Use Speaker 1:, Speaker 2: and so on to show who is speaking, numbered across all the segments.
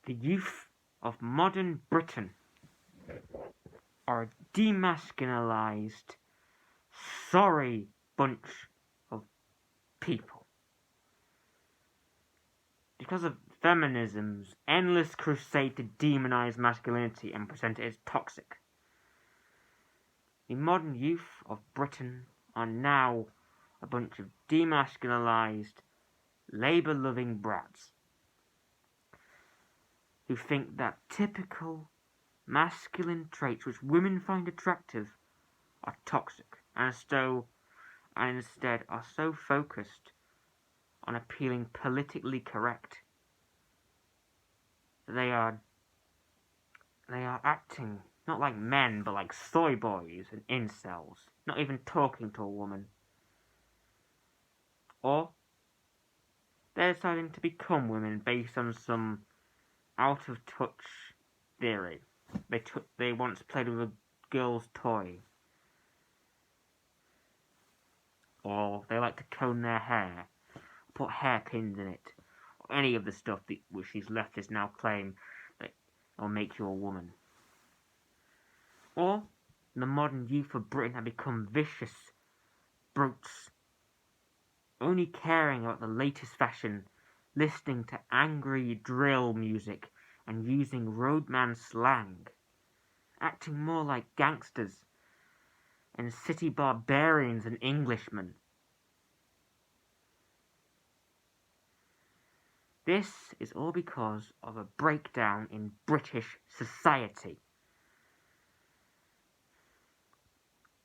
Speaker 1: The youth of modern Britain are a demasculinized, sorry bunch of people. Because of feminism's endless crusade to demonize masculinity and present it as toxic, the modern youth of Britain are now a bunch of demasculinized, labour-loving brats who think that typical masculine traits which women find attractive are toxic, and instead are so focused on appealing politically correct that they are acting not like men but like soy boys and incels, not even talking to a woman. Or they're deciding to become women based on some out of touch theory. They once played with a girl's toy. Or they like to comb their hair, put hairpins in it, or any of the stuff which these leftists now claim that will make you a woman. Or the modern youth of Britain have become vicious brutes, only caring about the latest fashion, listening to angry drill music and using roadman slang, acting more like gangsters and city barbarians and Englishmen. This is all because of a breakdown in British society.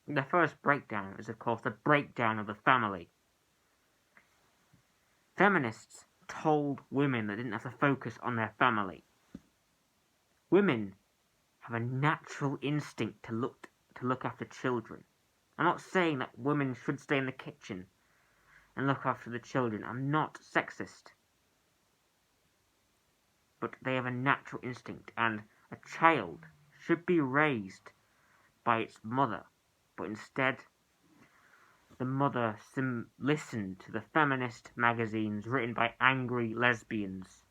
Speaker 1: The first breakdown is, of course, the breakdown of the family. Feminists told women they didn't have to focus on their family. Women have a natural instinct to look after children. I'm not saying that women should stay in the kitchen and look after the children. I'm not sexist. But they have a natural instinct, and a child should be raised by its mother. But instead, the mother listened to the feminist magazines written by angry lesbians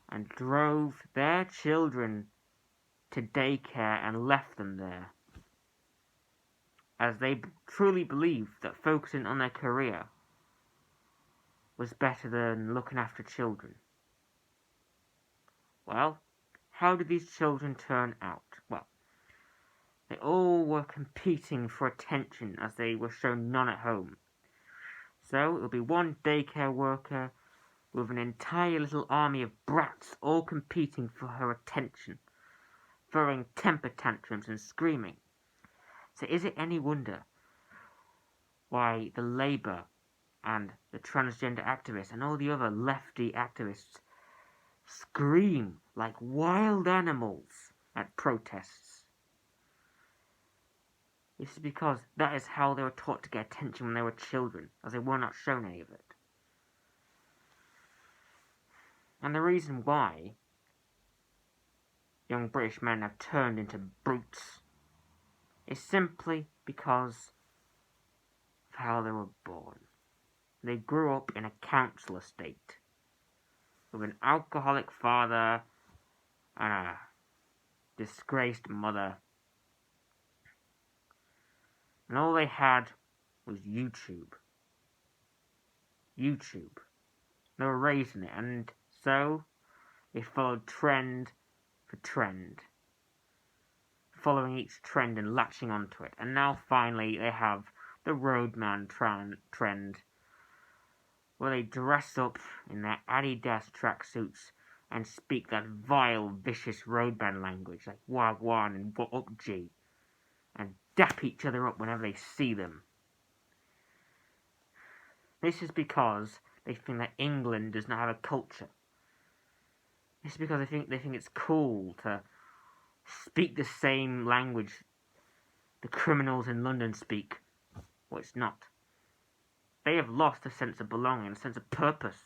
Speaker 1: and drove their children to daycare and left them there, as they truly believed that focusing on their career was better than looking after children. Well, how did these children turn out? Well, they all were competing for attention as they were shown none at home. So it'll be one daycare worker with an entire little army of brats all competing for her attention, throwing temper tantrums and screaming. So is it any wonder why the Labour and the transgender activists and all the other lefty activists scream like wild animals at protests? This is because that is how they were taught to get attention when they were children, as they were not shown any of it. And the reason why young British men have turned into brutes is simply because of how they were born. They grew up in a council estate with an alcoholic father and a disgraced mother. And all they had was YouTube. They were raised in it, and so they followed trend for trend, following each trend and latching onto it. And now finally they have the roadman trend, where they dress up in their Adidas tracksuits and speak that vile, vicious roadman language like Wagwan and What Up G, and dap each other up whenever they see them. This is because they think that England does not have a culture. This is because they think it's cool to speak the same language the criminals in London speak. Well, it's not. They have lost a sense of belonging, a sense of purpose.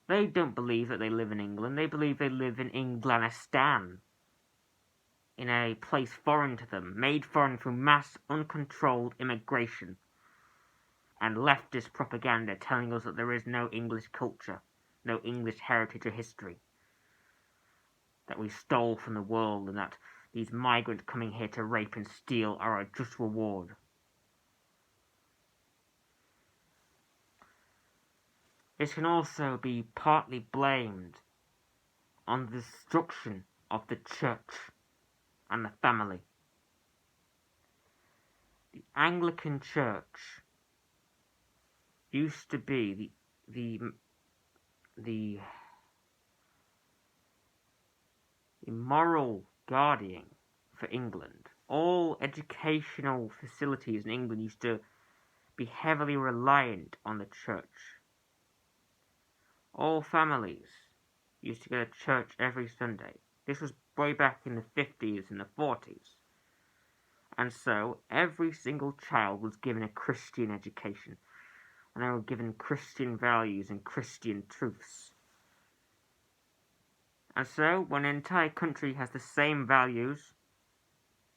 Speaker 1: They don't believe that they live in England. They believe they live in Englanistan, in a place foreign to them, made foreign through mass, uncontrolled immigration and leftist propaganda telling us that there is no English culture, no English heritage or history that we stole from the world, and that these migrants coming here to rape and steal are a just reward. This can also be partly blamed on the destruction of the church and the family. The Anglican Church used to be the moral guardian for England. All educational facilities in England used to be heavily reliant on the church. All families used to go to church every Sunday. This was way back in the 50s and the 40s. And so every single child was given a Christian education, and they were given Christian values and Christian truths. And so when an entire country has the same values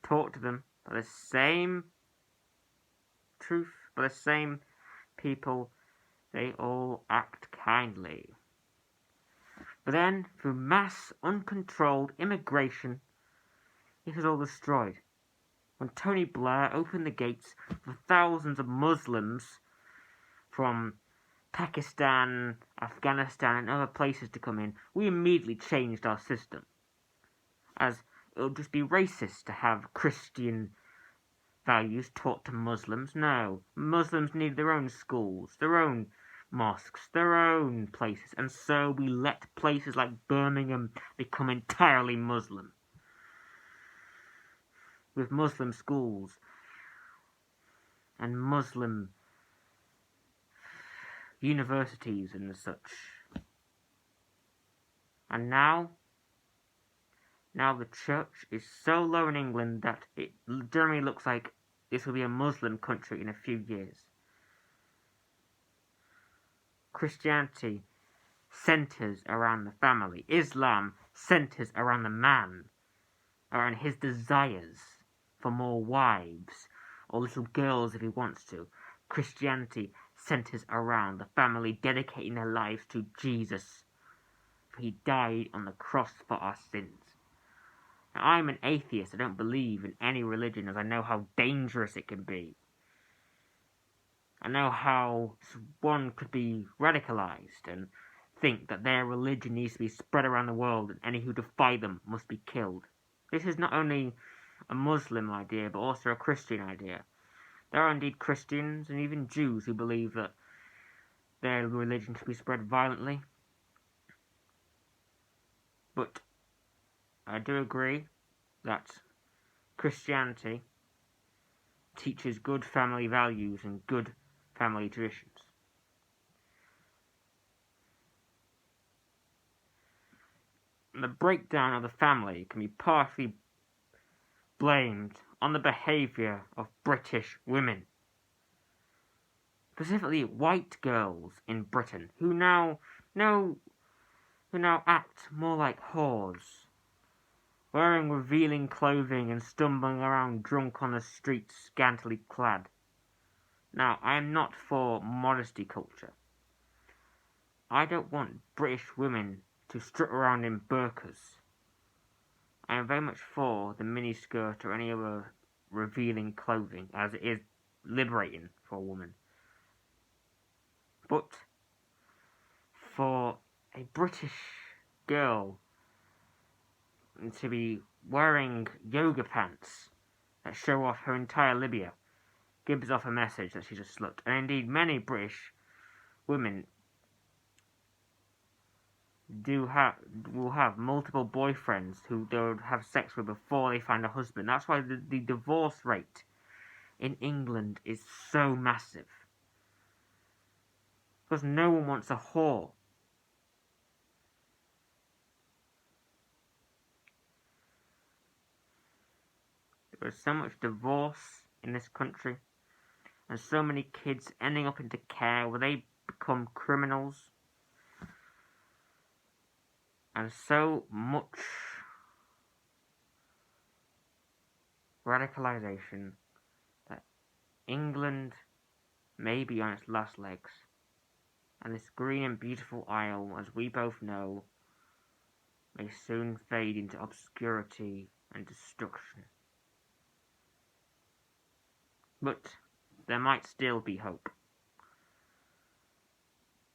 Speaker 1: taught to them by the same truth, by the same people, they all act kindly. But then, through mass, uncontrolled immigration, it was all destroyed. When Tony Blair opened the gates for thousands of Muslims from Pakistan, Afghanistan, and other places to come in, we immediately changed our system. As it would just be racist to have Christian values taught to Muslims. No, Muslims need their own schools, their own mosques, their own places, and so we let places like Birmingham become entirely Muslim, with Muslim schools and Muslim universities and such. And now the church is so low in England that it generally looks like this will be a Muslim country in a few years. Christianity centers around the family. Islam centers around the man, around his desires for more wives or little girls if he wants to. Christianity centers around the family dedicating their lives to Jesus, for he died on the cross for our sins. Now, I'm an atheist. I don't believe in any religion, as I know how dangerous it can be. I know how one could be radicalized and think that their religion needs to be spread around the world and any who defy them must be killed. This is not only a Muslim idea, but also a Christian idea. There are indeed Christians and even Jews who believe that their religion should be spread violently. But I do agree that Christianity teaches good family values and good family traditions. The breakdown of the family can be partially blamed on the behaviour of British women, specifically white girls in Britain, who now act more like whores, wearing revealing clothing and stumbling around drunk on the streets scantily clad. Now, I am not for modesty culture. I don't want British women to strut around in burqas. I am very much for the miniskirt or any other revealing clothing, as it is liberating for a woman. But for a British girl to be wearing yoga pants that show off her entire labia gives off a message that she's a slut. And indeed, many British women will have multiple boyfriends who they'll have sex with before they find a husband. That's why the divorce rate in England is so massive. Because no one wants a whore. There is so much divorce in this country, and so many kids ending up into care where they become criminals, and so much radicalization that England may be on its last legs. and this green and beautiful isle, as we both know, may soon fade into obscurity and destruction. But there might still be hope.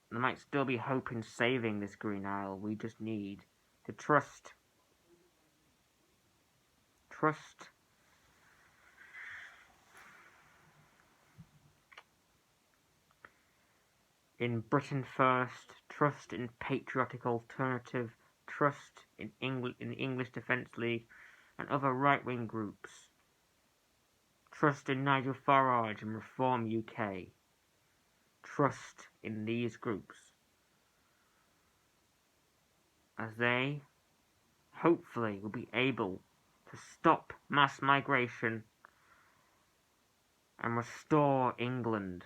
Speaker 1: There might still be hope in saving this green isle. We just need to trust. Trust in Britain First, trust in Patriotic Alternative, trust in the English Defence League and other right-wing groups. Trust in Nigel Farage and Reform UK. Trust in these groups, as they hopefully will be able to stop mass migration and restore England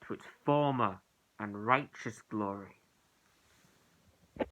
Speaker 1: to its former and righteous glory.